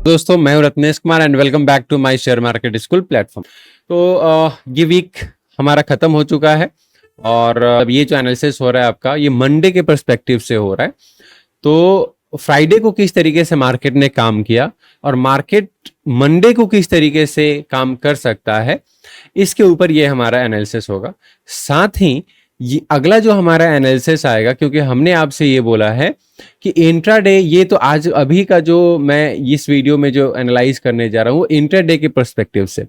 दोस्तों मैं हूं Ratnesh Kumar and welcome back to my share market school platform. ये वीक हमारा खत्म हो चुका है और अब ये जो एनालिसिस हो रहा है आपका ये मंडे के पर्सपेक्टिव से हो रहा है। तो फ्राइडे को किस तरीके से मार्केट ने काम किया और मार्केट मंडे को किस तरीके से काम कर सकता है, इसके ऊपर ये हमारा एनालिसिस होगा। साथ ही ये अगला जो हमारा एनालिसिस आएगा, क्योंकि हमने आपसे ये बोला है कि इंट्राडे, ये तो आज अभी का जो मैं इस वीडियो में जो एनालाइज करने जा रहा हूँ इंट्राडे के पर्सपेक्टिव से,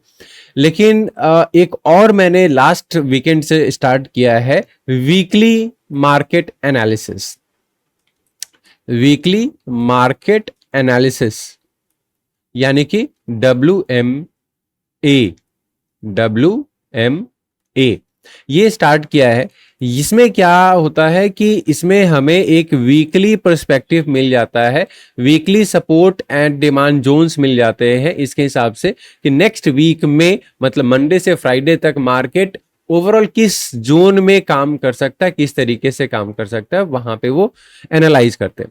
लेकिन एक और मैंने लास्ट वीकेंड से स्टार्ट किया है weekly market analysis. Weekly market analysis यानी कि WMA ये स्टार्ट किया है। इसमें क्या होता है कि इसमें हमें एक वीकली पर्सपेक्टिव मिल जाता है, weekly support and demand zones मिल जाते हैं इसके हिसाब से कि नेक्स्ट वीक में मतलब मंडे से फ्राइडे तक मार्केट ओवरऑल किस जोन में काम कर सकता है, किस तरीके से काम कर सकता है, वहां पे वो एनालाइज करते हैं।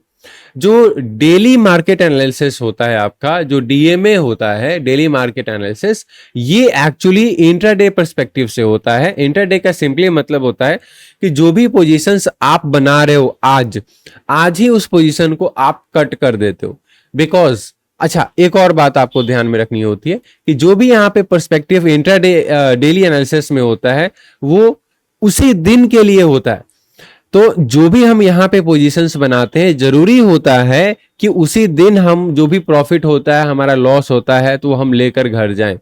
जो डेली मार्केट एनालिसिस होता है आपका, जो DMA होता है डेली मार्केट एनालिसिस, ये एक्चुअली इंट्राडे पर्सपेक्टिव से होता है। इंट्राडे का सिंपली मतलब होता है कि जो भी पोजीशंस आप बना रहे हो आज ही उस पोजीशन को आप कट कर देते हो। बिकॉज अच्छा, एक और बात आपको ध्यान में रखनी होती है कि जो भी यहाँ पे पर्सपेक्टिव इंट्राडे डेली एनालिसिस में होता है वो उसी दिन के लिए होता है। तो जो भी हम यहाँ पे पोजीशंस बनाते हैं जरूरी होता है कि उसी दिन हम जो भी प्रॉफिट होता है, हमारा लॉस होता है, तो हम लेकर घर जाएं।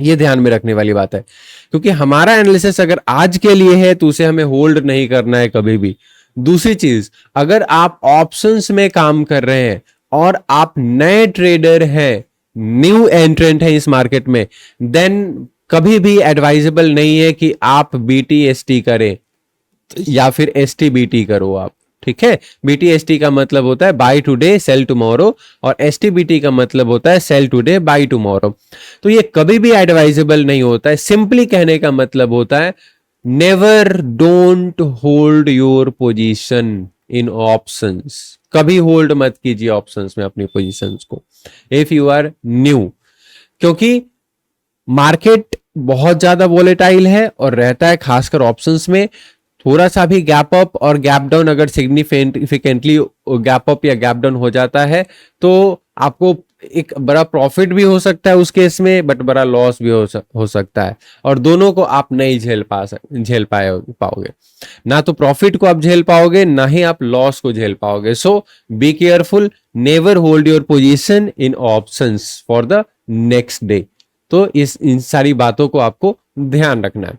ये ध्यान में रखने वाली बात है, क्योंकि हमारा एनालिसिस अगर आज के लिए है तो उसे हमें होल्ड नहीं करना है कभी भी। दूसरी चीज, अगर आप ऑप्शंस में काम कर रहे हैं और आप नए ट्रेडर हैं, न्यू एंट्रेंट है इस मार्केट में, देन कभी भी एडवाइजेबल नहीं है कि आप BTST करें या फिर STBT करो आप। ठीक है, BTST का मतलब होता है बाय टुडे सेल टुमारो और STBT का मतलब होता है सेल टुडे बाय टुमारो। तो ये कभी भी एडवाइजेबल नहीं होता है। सिंपली कहने का मतलब होता है never don't hold your position in options. कभी होल्ड मत कीजिए ऑप्शंस में अपनी पोजीशंस को इफ यू आर न्यू, क्योंकि मार्केट बहुत ज्यादा वोलेटाइल है और रहता है, खासकर ऑप्शंस में। थोड़ा सा भी गैप अप और गैप डाउन अगर सिग्निफिकेंटली गैप अप या गैप डाउन हो जाता है तो आपको एक बड़ा प्रॉफिट भी हो सकता है उस केस में, बट बड़ा लॉस भी हो सकता है, और दोनों को आप नहीं झेल पाओगे। ना तो प्रॉफिट को आप झेल पाओगे, ना ही आप लॉस को झेल पाओगे। So be careful, never hold your position in options for the next day. तो इन सारी बातों को आपको ध्यान रखना है।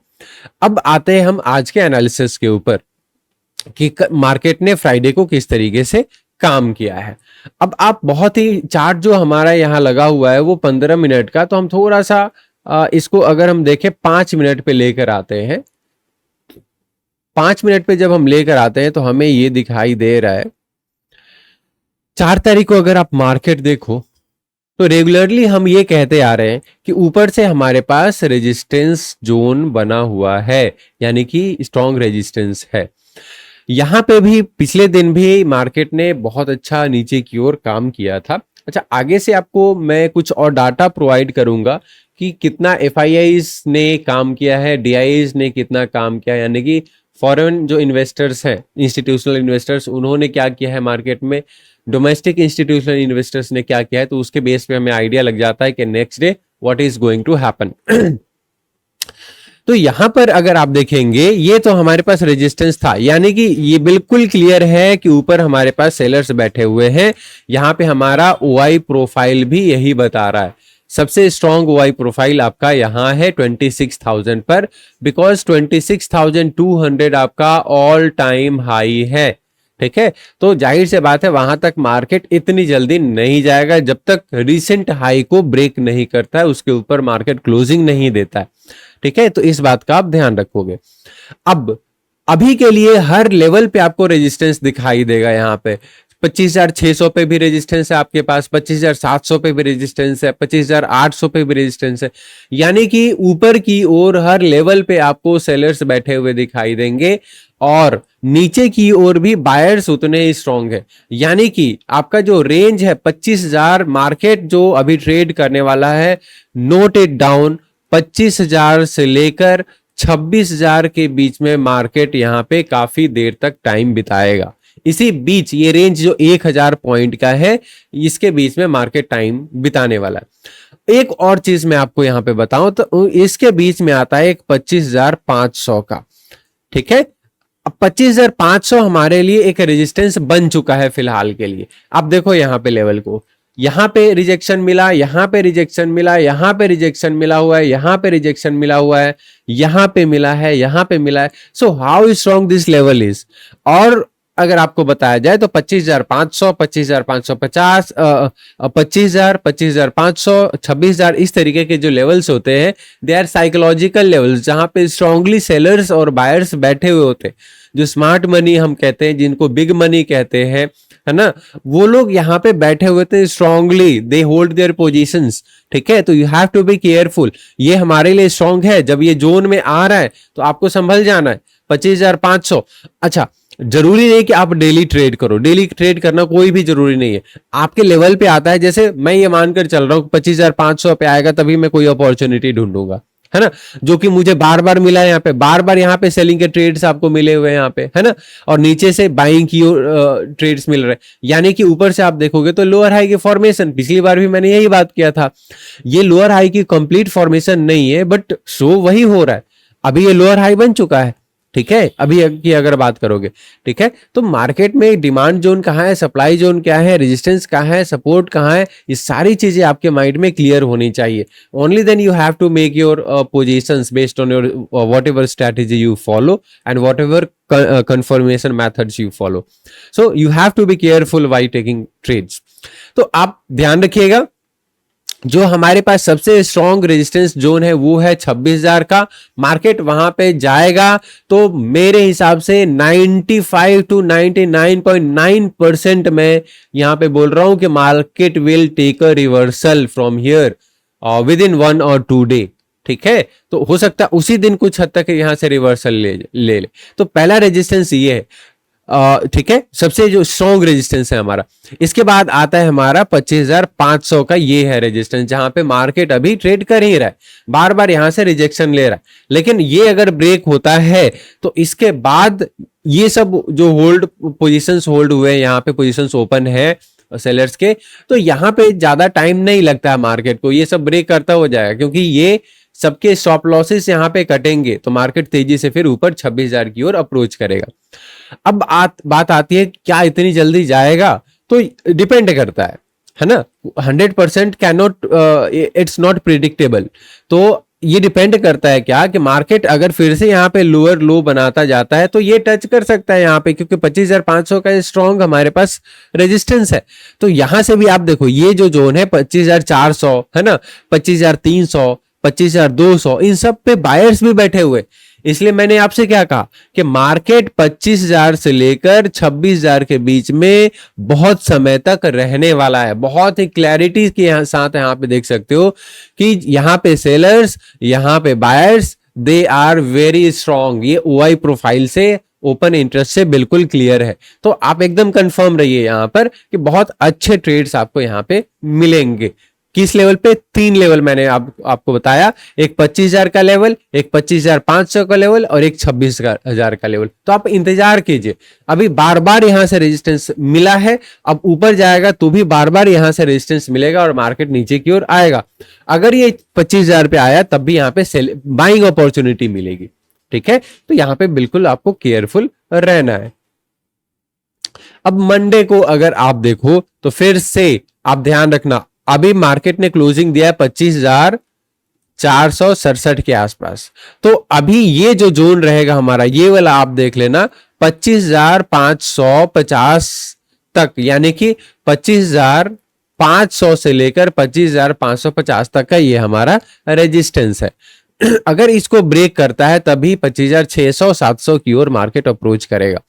अब आते हैं हम आज के एनालिसिस के ऊपर कि मार्केट ने फ्राइडे को किस तरीके से काम किया है। अब आप बहुत ही चार्ट जो हमारा यहां लगा हुआ है वो 15 मिनट का, तो हम थोड़ा सा इसको अगर हम देखें 5 मिनट पे लेकर आते हैं। 5 मिनट पे जब हम लेकर आते हैं तो हमें ये दिखाई दे रहा है 4 तारीख को अगर आप मार्केट देखो तो रेगुलरली हम ये कहते आ रहे हैं कि ऊपर से हमारे पास रेजिस्टेंस जोन बना हुआ है, यानी कि स्ट्रॉन्ग रेजिस्टेंस है। यहां पे भी पिछले दिन भी मार्केट ने बहुत अच्छा नीचे की ओर काम किया था। अच्छा, आगे से आपको मैं कुछ और डाटा प्रोवाइड करूंगा कि कितना FIIs ने काम किया है, DIIs ने कितना काम किया है, यानी कि फॉरेन जो इन्वेस्टर्स हैं, इंस्टीट्यूशनल इन्वेस्टर्स, उन्होंने क्या किया है मार्केट में, डोमेस्टिक इंस्टीट्यूशनल इन्वेस्टर्स ने क्या किया है, तो उसके बेस पे हमें आइडिया लग जाता है कि next day what is going to happen. तो यहां पर अगर आप देखेंगे ये तो हमारे पास रेजिस्टेंस था, यानी कि ये बिल्कुल क्लियर है कि ऊपर हमारे पास सेलर्स बैठे हुए हैं। यहां पे हमारा OI प्रोफाइल भी यही बता रहा है। सबसे स्ट्रॉन्ग OI प्रोफाइल आपका यहां है 26,000 पर, बिकॉज 26,200 आपका ऑल टाइम हाई है। ठीक है, तो जाहिर से बात है वहां तक मार्केट इतनी जल्दी नहीं जाएगा जब तक रिसेंट हाई को ब्रेक नहीं करता है, उसके ऊपर मार्केट क्लोजिंग नहीं देता है। ठीक है, तो इस बात का आप ध्यान रखोगे। अब अभी के लिए हर लेवल पे आपको रेजिस्टेंस दिखाई देगा। यहाँ पे 25,600 पे भी रेजिस्टेंस है आपके पास, 25,700 पे भी रेजिस्टेंस है, 25,800 पे भी रेजिस्टेंस है। यानी कि ऊपर की ओर हर लेवल पे आपको सेलर्स बैठे हुए दिखाई देंगे और नीचे की ओर भी बायर्स उतने ही स्ट्रांग है। यानी कि आपका जो रेंज है 25,000, मार्केट जो अभी ट्रेड करने वाला है, नोट इट डाउन, 25,000 से लेकर 26,000 के बीच में मार्केट यहां पे काफी देर तक टाइम बिताएगा। इसी बीच ये रेंज जो 1,000 पॉइंट का है, इसके बीच में मार्केट टाइम बिताने वाला है। एक और चीज मैं आपको यहां पे बताऊं तो इसके बीच में आता है एक 25,500 का, ठीक है। अब 25,500 हमारे लिए एक रेजिस्टेंस बन चुका है फिलहाल के लिए। आप देखो यहां पे लेवल को, यहां पे रिजेक्शन मिला, यहां पे रिजेक्शन मिला, यहां पे रिजेक्शन मिला हुआ है, यहां पे रिजेक्शन मिला हुआ है, यहां पे मिला है, यहां पे मिला है। So how strong this level is. और अगर आपको बताया जाए तो 25,500, 25,550, 25,000, 25,500, 26,000, इस तरीके के जो लेवल्स होते हैं, दे आर साइकोलॉजिकल लेवल्स, जहां पे स्ट्रांगली सेलर्स और बायर्स बैठे हुए होते हैं। जो स्मार्ट मनी हम कहते हैं, जिनको बिग मनी कहते हैं, है ना, वो लोग यहाँ पे बैठे हुए थे strongly, they hold their positions, ठीक है। तो you have to be careful, ये हमारे लिए स्ट्रांग है। जब ये जोन में आ रहा है तो आपको संभल जाना है। 25,500, अच्छा, जरूरी नहीं कि आप डेली ट्रेड करो, डेली ट्रेड करना कोई भी जरूरी नहीं है। आपके लेवल पे आता है, जैसे मैं ये मानकर चल रहा हूँ 25,500 पे आएगा तभी मैं कोई अपॉर्चुनिटी ढूंढूंगा, है ना, जो कि मुझे बार बार मिला है। यहाँ पे बार बार यहाँ पे सेलिंग के ट्रेड्स आपको मिले हुए हैं यहाँ पे, है ना, और नीचे से बाइंग की ट्रेड्स मिल रहे हैं। यानी कि ऊपर से आप देखोगे तो लोअर हाई की फॉर्मेशन, पिछली बार भी मैंने यही बात किया था, ये लोअर हाई की कंप्लीट फॉर्मेशन नहीं है, बट शो वही हो रहा है। अभी ये लोअर हाई बन चुका है, ठीक है, अभी की अगर बात करोगे, ठीक है। तो मार्केट में डिमांड जोन कहाँ है, सप्लाई जोन क्या है, रेजिस्टेंस कहाँ है, सपोर्ट कहाँ है, ये सारी चीजें आपके माइंड में क्लियर होनी चाहिए। Only then you have to make your positions based on your whatever strategy you follow and whatever confirmation methods you follow. So you have to be careful while taking trades. तो आप ध्यान रखिएगा, जो हमारे पास सबसे strong resistance zone है वो है 26,000 का। मार्केट वहां पे जाएगा तो मेरे हिसाब से 95 to 99.9% मैं यहां पे बोल रहा हूं कि market will take a reversal from here within 1 or 2 day, ठीक है। तो हो सकता है उसी दिन कुछ हद तक यहां से रिवर्सल ले। तो पहला रेजिस्टेंस ये है, ठीक है, सबसे जो स्ट्रॉन्ग रेजिस्टेंस है हमारा। इसके बाद आता है हमारा 25,500 का, ये है रेजिस्टेंस जहां पे मार्केट अभी ट्रेड कर ही रहा है, बार बार यहां से रिजेक्शन ले रहा है। लेकिन ये अगर ब्रेक होता है तो इसके बाद ये सब जो होल्ड पोजीशंस होल्ड हुए हैं, यहाँ पे पोजीशंस ओपन है सेलर्स के, तो यहाँ पे ज्यादा टाइम नहीं लगता है मार्केट को, ये सब ब्रेक करता हो जाएगा, क्योंकि ये सबके स्टॉप लॉसेस यहाँ पे कटेंगे तो मार्केट तेजी से फिर ऊपर 26,000 की ओर अप्रोच करेगा। अब बात आती है क्या इतनी जल्दी जाएगा, तो डिपेंड करता है ना, 100% can not, it's not predictable. तो ये डिपेंड करता है क्या कि मार्केट अगर फिर से यहाँ पे लोअर लो बनाता जाता है तो ये टच कर सकता है यहाँ पे, क्योंकि 25,500 का स्ट्रॉन्ग हमारे पास रेजिस्टेंस है। तो यहां से भी आप देखो ये जो जोन है 25,400 है ना, 25,300, 25,200, इन सब पे बायर्स भी बैठे हुए। इसलिए मैंने आपसे क्या कहा कि मार्केट 25,000 से लेकर 26,000 के बीच में बहुत समय तक रहने वाला है। बहुत ही क्लैरिटी के साथ यहाँ पे देख सकते हो कि यहाँ पे सेलर्स, यहाँ पे buyers, they are very strong. ये ओआई प्रोफाइल से, ओपन इंटरेस्ट से बिल्कुल क्लियर है। तो आप एकदम कंफर्म रहिए यहाँ पर कि बहुत अच्छे ट्रेड्स आपको यहाँ पे मिलेंगे। किस लेवल पे? 3 लेवल मैंने आपको बताया, एक 25,000 का लेवल, एक 25,500 का लेवल और एक 26,000 का लेवल। तो आप इंतजार कीजिए, अभी बार बार यहां से रेजिस्टेंस मिला है, अब ऊपर जाएगा तो भी बार बार यहां से रेजिस्टेंस मिलेगा और मार्केट नीचे की ओर आएगा। अगर ये 25,000 पे आया तब भी यहां पे बाइंग अपॉर्चुनिटी मिलेगी, ठीक है। तो यहां पे बिल्कुल आपको केयरफुल रहना है। अब मंडे को अगर आप देखो तो फिर से आप ध्यान रखना, अभी मार्केट ने क्लोजिंग दिया है 25,467 के आसपास। तो अभी ये जो जोन रहेगा हमारा, ये वाला आप देख लेना 25,550 तक, यानी कि 25,500 से लेकर 25,550 तक का ये हमारा रेजिस्टेंस है। अगर इसको ब्रेक करता है तभी 25,600-700 की ओर मार्केट अप्रोच करेगा।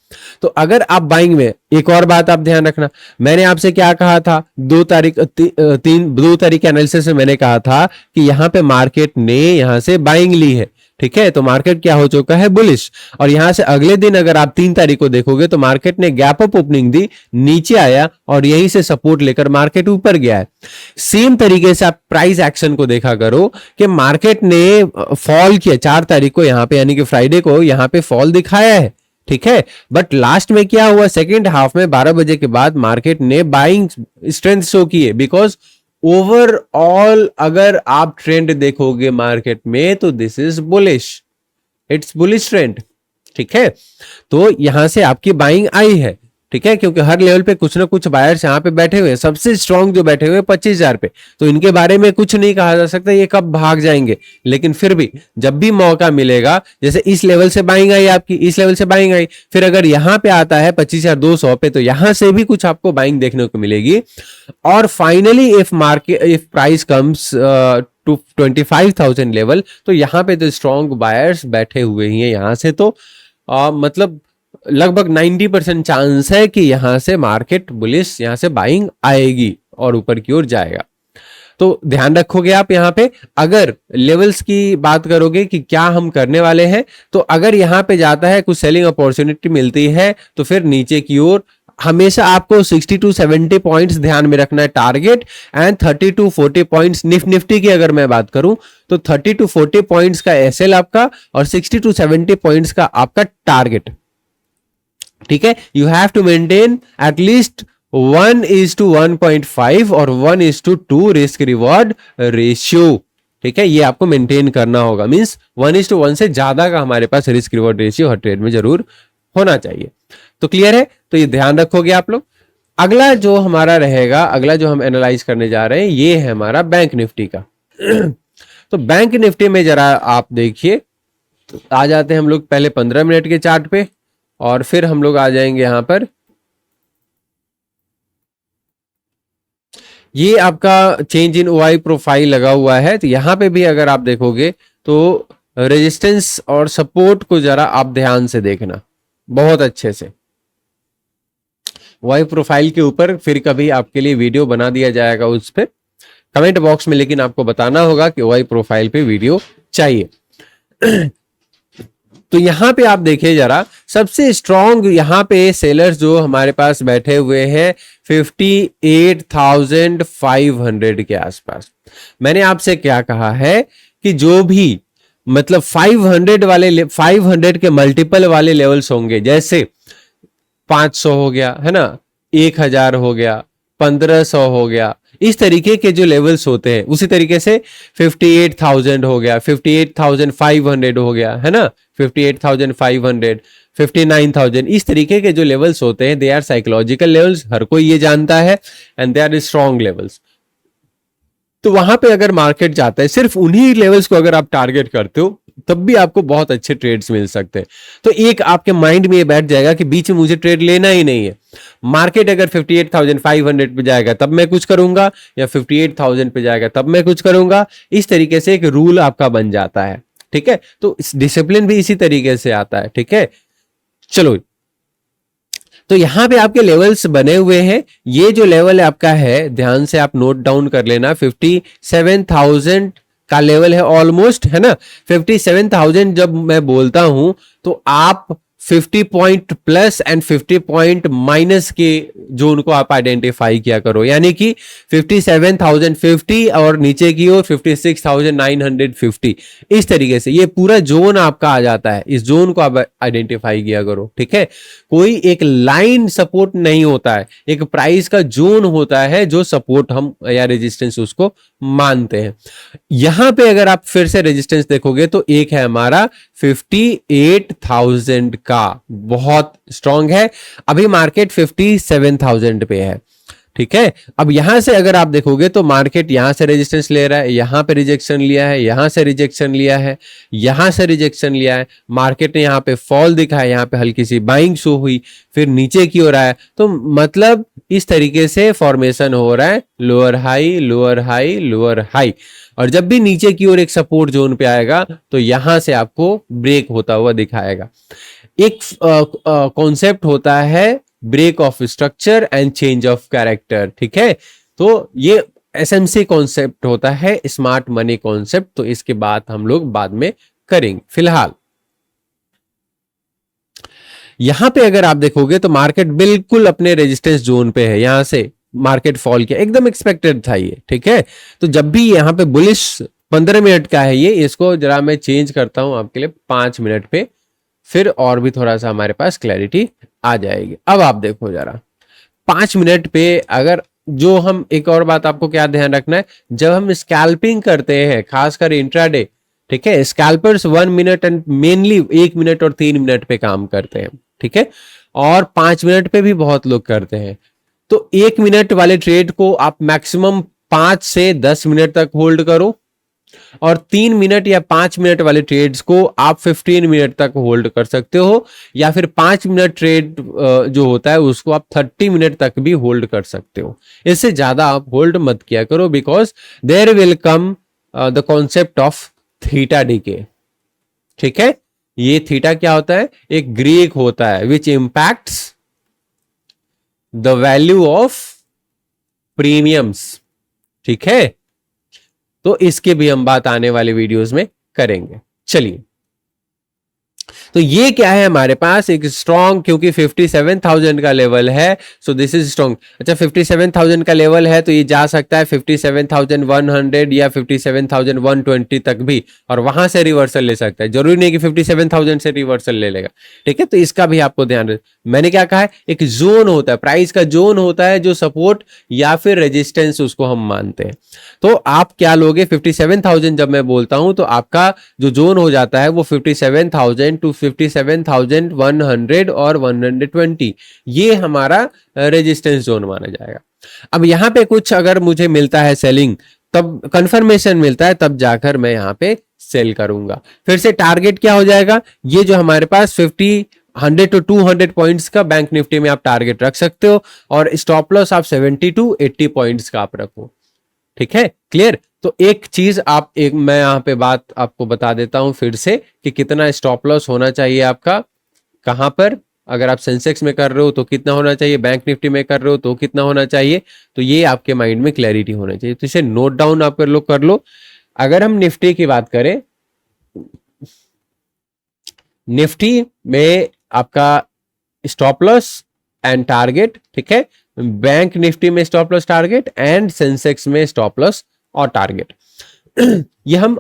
तो अगर आप बाइंग में, एक और बात आप ध्यान रखना, मैंने आपसे क्या कहा था 2 तारीख के एनालिसिस में मैंने कहा था कि यहां पे मार्केट ने यहां से बाइंग ली है, ठीक है, तो मार्केट क्या हो चुका है, बुलिश। और यहां से अगले दिन अगर आप 3 तारीख को देखोगे तो मार्केट ने गैप अप ओपनिंग दी, नीचे आया और यहीं से सपोर्ट लेकर मार्केट ऊपर गया है। सेम तरीके से आप प्राइस एक्शन को देखा करो कि मार्केट ने फॉल किया 4 तारीख को यहां पे, यानी कि फ्राइडे को यहां पे फॉल दिखाया है, ठीक है। बट लास्ट में क्या हुआ, सेकेंड हाफ में 12 बजे के बाद मार्केट ने बाइंग स्ट्रेंथ शो की है, बिकॉज ओवरऑल अगर आप ट्रेंड देखोगे मार्केट में तो this is bullish, it's bullish trend, ठीक है। तो यहां से आपकी बाइंग आई है, ठीक है, क्योंकि हर लेवल पे कुछ ना कुछ बायर्स यहां पे बैठे हुए हैं। सबसे स्ट्रांग जो बैठे हुए हैं 25,000 पे, तो इनके बारे में कुछ नहीं कहा जा सकता ये कब भाग जाएंगे, लेकिन फिर भी जब भी मौका मिलेगा, जैसे इस लेवल से बाइंग आई आपकी, इस लेवल से बाइंग आई, फिर अगर यहां पे आता है 25,200 पे, तो यहां से भी कुछ आपको बाइंग देखने को मिलेगी। और finally if price comes to 25,000 level, तो यहां पे तो स्ट्रॉन्ग बायर्स बैठे हुए ही हैं। यहां से तो मतलब लगभग 90% चांस है कि यहां से मार्केट बुलिश, यहां से बाइंग आएगी और ऊपर की ओर जाएगा। तो ध्यान रखोगे आप यहां पे। अगर लेवल्स की बात करोगे कि क्या हम करने वाले हैं, तो अगर यहां पे जाता है, कुछ सेलिंग अपॉर्चुनिटी मिलती है, तो फिर नीचे की ओर हमेशा आपको 60 टू 70 पॉइंट्स ध्यान में रखना है target, and 30 to 40 points Nifty की अगर मैं बात करूं तो 30 टू 40 पॉइंट्स का एसएल आपका और 60 टू 70 पॉइंट्स का आपका टारगेट, ठीक है। You have to maintain at least 1:1.5 और 1:2 रिस्क रिवॉर्ड रेशियो, ठीक है, ये आपको मेंटेन करना होगा। मींस 1:1 से ज्यादा का हमारे पास रिस्क रिवॉर्ड रेशियो हर ट्रेड में जरूर होना चाहिए। तो क्लियर है, तो ये ध्यान रखोगे आप लोग। अगला जो हमारा रहेगा, अगला जो हम एनालाइज करने जा रहे हैं, ये है हमारा बैंक निफ्टी का। तो बैंक निफ्टी में जरा आप देखिए, तो आ जाते हैं हम लोग पहले 15 मिनट के चार्ट पे, और फिर हम लोग आ जाएंगे यहां पर। ये आपका चेंज इन ओआई प्रोफाइल लगा हुआ है, तो यहां पे भी अगर आप देखोगे तो रेजिस्टेंस और सपोर्ट को जरा आप ध्यान से देखना बहुत अच्छे से। ओआई प्रोफाइल के ऊपर फिर कभी आपके लिए वीडियो बना दिया जाएगा उस पर, कमेंट बॉक्स में, लेकिन आपको बताना होगा कि ओआई प्रोफाइल पे वीडियो चाहिए। तो यहां पे आप देखिए जरा, सबसे स्ट्रॉन्ग यहां पे सेलर्स जो हमारे पास बैठे हुए हैं 58,500 के आसपास। मैंने आपसे क्या कहा है कि जो भी मतलब 500 के मल्टीपल वाले लेवल्स होंगे, जैसे 500 हो गया है ना, 1000 हो गया, 1500 हो गया, इस तरीके के जो लेवल्स होते हैं, उसी तरीके से 58,000 हो गया, 58,500 हो गया, है ना, 58,500, 59,000, इस तरीके के जो लेवल्स होते हैं, दे आर साइकोलॉजिकल लेवल्स, हर कोई ये जानता है, and they are strong levels. तो वहां पे अगर मार्केट जाता है, सिर्फ उन्हीं लेवल्स को अगर आप टारगेट करते हो, तब भी आपको बहुत अच्छे ट्रेड्स मिल सकते हैं। तो एक आपके माइंड में ये बैठ जाएगा कि बीच में मुझे ट्रेड लेना ही नहीं है। मार्केट अगर 58,500 पे जाएगा तब मैं कुछ करूंगा, या 58,000 पे जाएगा तब मैं कुछ करूंगा। इस तरीके से एक रूल आपका बन जाता है, ठीक है। तो डिसिप्लिन भी इसी तरीके से आता है, ठीक है। चलो, तो यहां पे आपके लेवल्स बने हुए हैं। ये जो लेवल आपका है, ध्यान से आप नोट डाउन कर लेना, 57,000 का लेवल है ऑलमोस्ट, है ना। 57,000 जब मैं बोलता हूं तो आप 50 point plus and 50 point minus के जोन को आप आइडेंटिफाई किया करो, यानी कि 57,050 और नीचे की ओर 56,950, इस तरीके से ये पूरा जोन आपका आ जाता है। इस जोन को आप आइडेंटिफाई किया करो, ठीक है। कोई एक लाइन सपोर्ट नहीं होता है, एक प्राइस का जोन होता है जो सपोर्ट हम या रेजिस्टेंस उसको मानते हैं। यहां पे अगर आप फिर से रेजिस्टेंस देखोगे तो एक है हमारा 58,000 का, बहुत स्ट्रांग है। अभी मार्केट 57,000 पे है, ठीक है। अब यहां से अगर आप देखोगे तो मार्केट यहां से रेजिस्टेंस ले रहा है, यहां पे रिजेक्शन लिया है, यहां से रिजेक्शन लिया है, यहां से रिजेक्शन लिया है, मार्केट ने यहां पे फॉल दिखा है, यहां पे हल्की सी बाइंग शो हुई, फिर नीचे की ओर आया। तो मतलब इस तरीके से फॉर्मेशन हो रहा है, lower high lower high lower high, और जब भी नीचे की ओर एक सपोर्ट जोन पे आएगा तो यहां से आपको ब्रेक होता हुआ दिखाएगा। एक कॉन्सेप्ट होता है break of structure and change of character, ठीक है। तो ये एसएमसी कॉन्सेप्ट होता है, स्मार्ट मनी कॉन्सेप्ट, तो इसके बाद हम लोग बाद में करेंगे फिलहाल। यहां पे अगर आप देखोगे तो मार्केट बिल्कुल अपने रेजिस्टेंस जोन पे है, यहां से मार्केट फॉल किया, एकदम एक्सपेक्टेड था ये, ठीक है। तो जब भी यहां पे बुलिश 15 मिनट का है ये, इसको जरा मैं चेंज करता हूं आपके लिए 5 मिनट पे, फिर और भी थोड़ा सा हमारे पास क्लैरिटी आ जाएगी। अब आप देखो जरा 5 मिनट पे, अगर जो हम एक और बात आपको क्या ध्यान रखना है, जब हम स्कैल्पिंग करते हैं खासकर इंट्राडे, ठीक है, scalpers 1 minute and mainly 1 minute और 3 मिनट पे काम करते हैं, ठीक है, और 5 मिनट पे भी बहुत लोग करते हैं। तो 1 मिनट वाले ट्रेड को आप मैक्सिमम 5 से 10 मिनट तक होल्ड करो, और 3 मिनट या 5 मिनट वाले ट्रेड्स को आप 15 मिनट तक होल्ड कर सकते हो, या फिर 5 मिनट ट्रेड जो होता है उसको आप 30 मिनट तक भी होल्ड कर सकते हो। इससे ज्यादा आप होल्ड मत किया करो, because there will come the concept of theta decay, ठीक है। ये थीटा क्या होता है, एक ग्रीक होता है which impacts the value of premiums, ठीक है। तो इसके भी हम बात आने वाले वीडियोस में करेंगे। चलिए, तो ये क्या है हमारे पास एक स्ट्रॉन्ग, क्योंकि 57,000 का लेवल है, सो दिस इज स्ट्रॉन्ग। अच्छा 57,000 का लेवल है तो ये जा सकता है 57,100 या 57,120 तक भी, और वहां से रिवर्सल ले सकता है, जरूरी नहीं कि 57,000 से रिवर्सल ले लेगा, ठीक है। तो इसका भी आपको ध्यान रखना। मैंने क्या कहा है, एक जोन होता है, प्राइस का जोन होता है जो सपोर्ट या फिर रेजिस्टेंस उसको हम मानते हैं। तो आप क्या लोगे, 57,000 जब मैं बोलता हूं तो आपका जो जोन हो जाता है वो 57,000 टू 57,100 और 120, ये हमारा रेजिस्टेंस जोन माना जाएगा। अब यहां पे कुछ अगर मुझे मिलता है सेलिंग, तब कंफर्मेशन मिलता है, तब जाकर मैं यहां पे सेल करूंगा। फिर से टारगेट क्या हो जाएगा, ये जो हमारे पास 100 टू 200 पॉइंट्स का बैंक निफ्टी में आप टारगेट रख सकते हो, और स्टॉप लॉस आप 70 टू 80 पॉइंट्स का आप रखो, ठीक है, क्लियर। तो एक चीज आप, एक मैं यहां पे बात आपको बता देता हूं फिर से कि कितना स्टॉप लॉस होना चाहिए आपका, कहां पर, अगर आप सेंसेक्स में कर रहे हो तो कितना होना चाहिए, बैंक निफ्टी में कर रहे हो तो कितना होना चाहिए, तो ये आपके माइंड में क्लैरिटी होना चाहिए। तो इसे नोट डाउन आप कर लो। अगर हम निफ्टी की बात करें, निफ्टी में आपका स्टॉप लॉस एंड टारगेट, ठीक है, बैंक निफ्टी में stop loss target and Sensex में स्टॉप लॉस और टारगेट। ये हम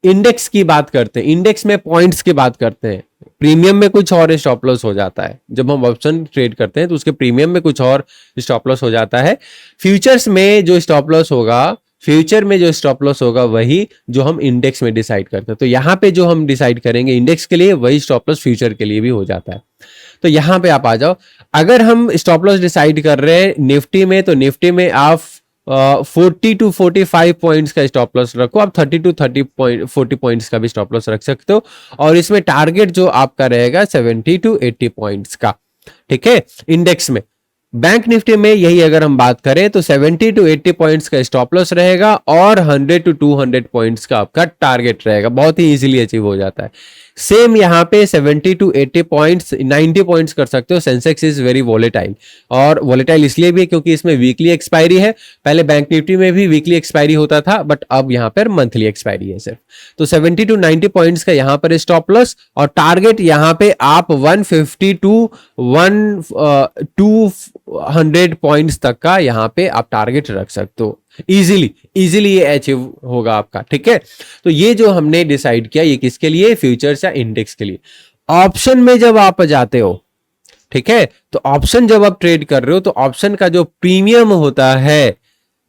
इंडेक्स की बात करते हैं, इंडेक्स में पॉइंट्स की बात करते हैं, प्रीमियम में कुछ और स्टॉप लॉस हो जाता है। जब हम ऑप्शन ट्रेड करते हैं तो उसके प्रीमियम में कुछ और स्टॉप लॉस हो जाता है। फ्यूचर्स में जो स्टॉप लॉस होगा, फ्यूचर में जो स्टॉप लॉस होगा वही जो हम इंडेक्स में डिसाइड करते हैं। तो यहां पे जो हम डिसाइड करेंगे इंडेक्स के लिए, वही स्टॉप लॉस फ्यूचर के लिए भी हो जाता है। तो यहां पे आप आ जाओ। अगर हम स्टॉप लॉस डिसाइड कर रहे हैं निफ्टी में, तो निफ्टी में आप 40 टू 45 पॉइंट्स का स्टॉप लॉस रखो, आप 30 टू 40 पॉइंट्स का भी स्टॉप लॉस रख सकते हो, और इसमें टारगेट जो आपका रहेगा 70 टू 80 पॉइंट्स का, ठीक है। इंडेक्स में, बैंक निफ्टी में यही अगर हम बात करें तो 70 टू 80 पॉइंट्स का स्टॉप लॉस रहेगा, और 100 टू 200 पॉइंट्स का आपका टारगेट रहेगा, बहुत ही इजीली अचीव हो जाता है। सेम यहां पे 70 टू 80 पॉइंट्स, 90 पॉइंट्स कर सकते हो। सेंसेक्स इज वेरी वोलेटाइल, और वोलेटाइल इसलिए भी है क्योंकि इसमें वीकली एक्सपायरी है। पहले बैंक निफ्टी में भी वीकली एक्सपायरी होता था, बट अब यहां पर मंथली एक्सपायरी है सिर्फ। तो 70 टू 90 पॉइंट्स का यहां पर स्टॉप लॉस, और टारगेट यहां पे आप 150 टू 200 पॉइंट्स तक का यहां पे आप टारगेट रख सकते हो। इजीली ये अचीव होगा आपका, ठीक है। तो ये जो हमने डिसाइड किया, ये किसके लिए, फ्यूचर्स या इंडेक्स के लिए। ऑप्शन में जब आप जाते हो, ठीक है, तो ऑप्शन जब आप ट्रेड कर रहे हो तो ऑप्शन का जो प्रीमियम होता है,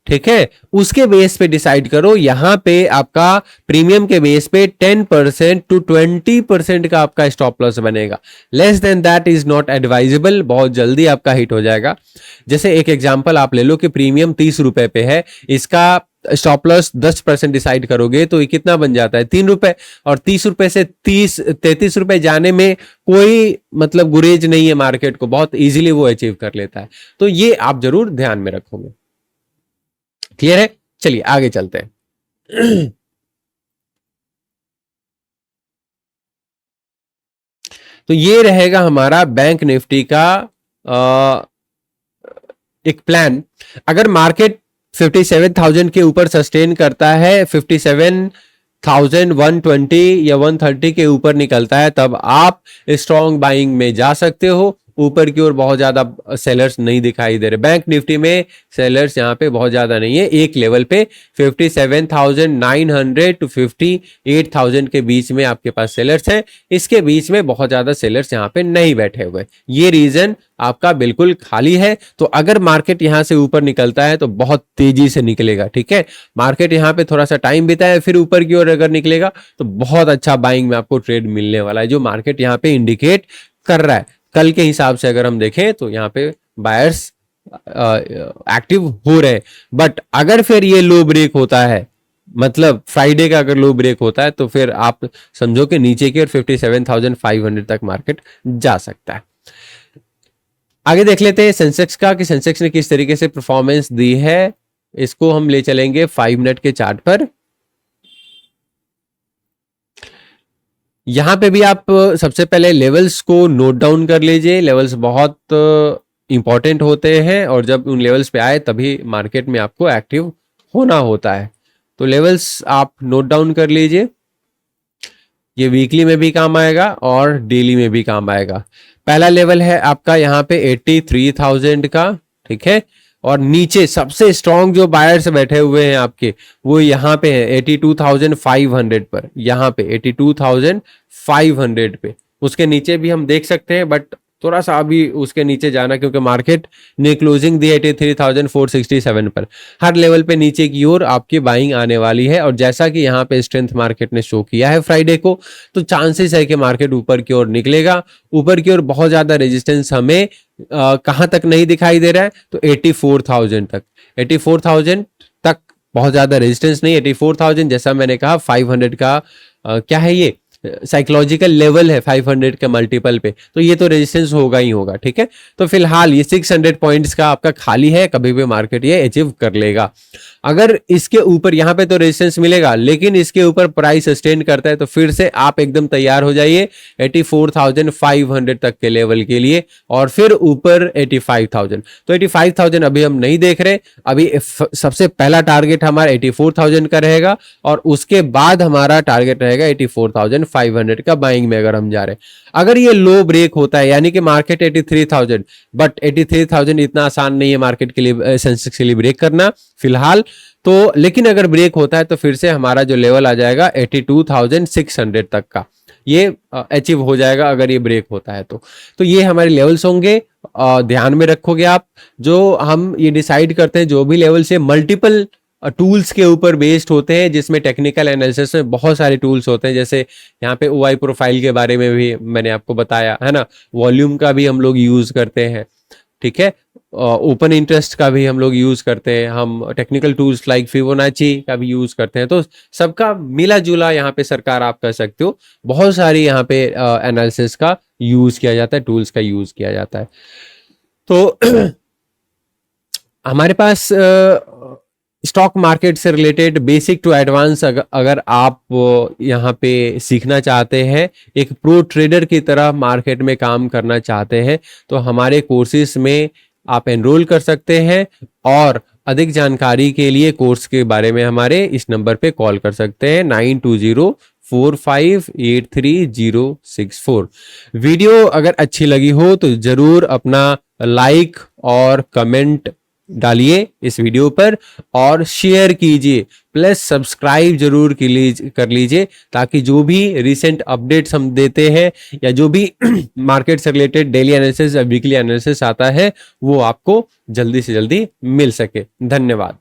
ठीक है, उसके बेस पे डिसाइड करो। यहां पे आपका प्रीमियम के बेस पे 10% टू 20% का आपका स्टॉप लॉस बनेगा। Less than that is not advisable, बहुत जल्दी आपका हिट हो जाएगा। जैसे एक एग्जांपल आप ले लो कि प्रीमियम 30 रुपए पे है, इसका स्टॉप लॉस 10% डिसाइड करोगे तो ये कितना बन जाता है, 3 रुपए, और 30 रुपए से 33 रुपए जाने में कोई मतलब गुरेज नहीं है मार्केट को, बहुत इजीली वो अचीव कर लेता है। तो ये आप जरूर ध्यान में रखोगे, क्लियर है। चलिए आगे चलते हैं। तो ये रहेगा हमारा बैंक निफ्टी का एक प्लान। अगर मार्केट 57,000 के ऊपर सस्टेन करता है, 57 1120 या 130 के ऊपर निकलता है तब आप स्ट्रॉन्ग बाइंग में जा सकते हो। ऊपर की ओर बहुत ज्यादा सेलर्स नहीं दिखाई दे रहे। बैंक निफ्टी में सेलर्स यहाँ पे बहुत ज्यादा नहीं है। एक लेवल पे 57,900 टू 58,000 के बीच में आपके पास सेलर्स हैं। इसके बीच में बहुत ज्यादा सेलर्स यहाँ पे नहीं बैठे हुए। ये रीजन आपका बिल्कुल खाली है। तो अगर मार्केट यहां से ऊपर निकलता है तो बहुत तेजी से निकलेगा, ठीक है। मार्केट यहां पे थोड़ा सा टाइम बिताए फिर ऊपर की ओर अगर निकलेगा तो बहुत अच्छा बाइंग में आपको ट्रेड मिलने वाला है, जो मार्केट यहां पे इंडिकेट कर रहा है। कल के हिसाब से अगर हम देखें तो यहाँ पे बायर्स एक्टिव हो रहे हैं। बट अगर फिर ये लो ब्रेक होता है, मतलब फ्राइडे का अगर लो ब्रेक होता है, तो फिर आप समझो कि नीचे की ओर 57,500 तक मार्केट जा सकता है। आगे देख लेते हैं सेंसेक्स का कि सेंसेक्स ने किस तरीके से परफॉर्मेंस दी है। इसको हम ले चलेंगे 5 मिनट के चार्ट पर। यहां पे भी आप सबसे पहले लेवल्स को नोट डाउन कर लीजिए। लेवल्स बहुत इंपॉर्टेंट होते हैं और जब उन लेवल्स पे आए तभी मार्केट में आपको एक्टिव होना होता है। तो लेवल्स आप नोट डाउन कर लीजिए। ये वीकली में भी काम आएगा और डेली में भी काम आएगा। पहला लेवल है आपका यहाँ पे 83,000 का, ठीक है। और नीचे सबसे स्ट्रॉन्ग जो बायर्स बैठे हुए हैं आपके, वो यहाँ पे है 82,500 पर। यहाँ पे 82,500 पे। उसके नीचे भी हम देख सकते हैं, बट थोड़ा सा अभी उसके नीचे जाना, क्योंकि मार्केट ने क्लोजिंग दी 83,467 पर। हर लेवल पे नीचे की ओर आपकी बाइंग आने वाली है। और जैसा कि यहाँ पे स्ट्रेंथ मार्केट ने शो किया है फ्राइडे को, तो चांसेस है कि मार्केट ऊपर की ओर निकलेगा। ऊपर की ओर बहुत ज्यादा रेजिस्टेंस हमें कहां तक नहीं दिखाई दे रहा है, तो 84,000 तक। 84,000 तक बहुत ज्यादा रेजिस्टेंस नहीं। 84,000 जैसा मैंने कहा 500 का क्या है, ये साइकोलॉजिकल लेवल है 500 के मल्टीपल पे, तो ये तो रेजिस्टेंस होगा ही होगा, ठीक है। तो फिलहाल ये 600 पॉइंट्स का आपका खाली है, कभी भी मार्केट ये अचीव कर लेगा। अगर इसके ऊपर यहाँ पे तो रेजिस्टेंस मिलेगा, लेकिन इसके ऊपर प्राइस सस्टेन करता है तो फिर से आप एकदम तैयार हो जाइए 84,500 तक के लेवल के लिए, और फिर ऊपर 85,000। तो 85,000 अभी हम नहीं देख रहे। अभी सबसे पहला टारगेट हमारा 84,000 का रहेगा और उसके बाद हमारा टारगेट रहेगा 84,500 का बाइंग में अगर हम जा रहे हैं। अगर ये लो ब्रेक होता है, यानी कि मार्केट 83,000, बट 83,000 इतना आसान नहीं है मार्केट के लिए, सेंसेक्स के लिए ब्रेक करना फिलहाल तो। लेकिन अगर ब्रेक होता है तो फिर से हमारा जो लेवल आ जाएगा 82,600 तक का, ये अचीव हो जाएगा अगर ये ब्रेक होता है तो ये हमारे लेवल्स होंगे। ध्यान में रखोगे आप, जो हम ये डिसाइड करते हैं, जो भी लेवल से मल्टीपल टूल्स के ऊपर बेस्ड होते हैं, जिसमें टेक्निकल एनालिसिस में बहुत सारे टूल्स होते हैं। जैसे यहाँ पे OI प्रोफाइल के बारे में भी मैंने आपको बताया है ना, वॉल्यूम का भी हम लोग यूज करते हैं, ठीक है। ओपन इंटरेस्ट का भी हम लोग यूज करते हैं। हम टेक्निकल टूल्स लाइक फिबोनाची का भी यूज करते हैं। तो सबका मिला जुला यहाँ पे सरकार आप कर सकते हो। बहुत सारी यहाँ पे एनालिसिस का यूज किया जाता है, टूल्स का यूज किया जाता है। तो हमारे पास स्टॉक मार्केट से रिलेटेड बेसिक टू एडवांस अगर आप यहाँ पे सीखना चाहते हैं, एक प्रो ट्रेडर की तरह मार्केट में काम करना चाहते हैं, तो हमारे कोर्सेज में आप एनरोल कर सकते हैं। और अधिक जानकारी के लिए कोर्स के बारे में हमारे इस नंबर पे कॉल कर सकते हैं 9204583064। वीडियो अगर अच्छी लगी हो तो जरूर अपना लाइक और कमेंट डालिए इस वीडियो पर और शेयर कीजिए, प्लस सब्सक्राइब जरूर कर लीजिए, ताकि जो भी रिसेंट अपडेट्स हम देते हैं या जो भी मार्केट से रिलेटेड डेली एनालिसिस या वीकली एनालिसिस आता है वो आपको जल्दी से जल्दी मिल सके। धन्यवाद।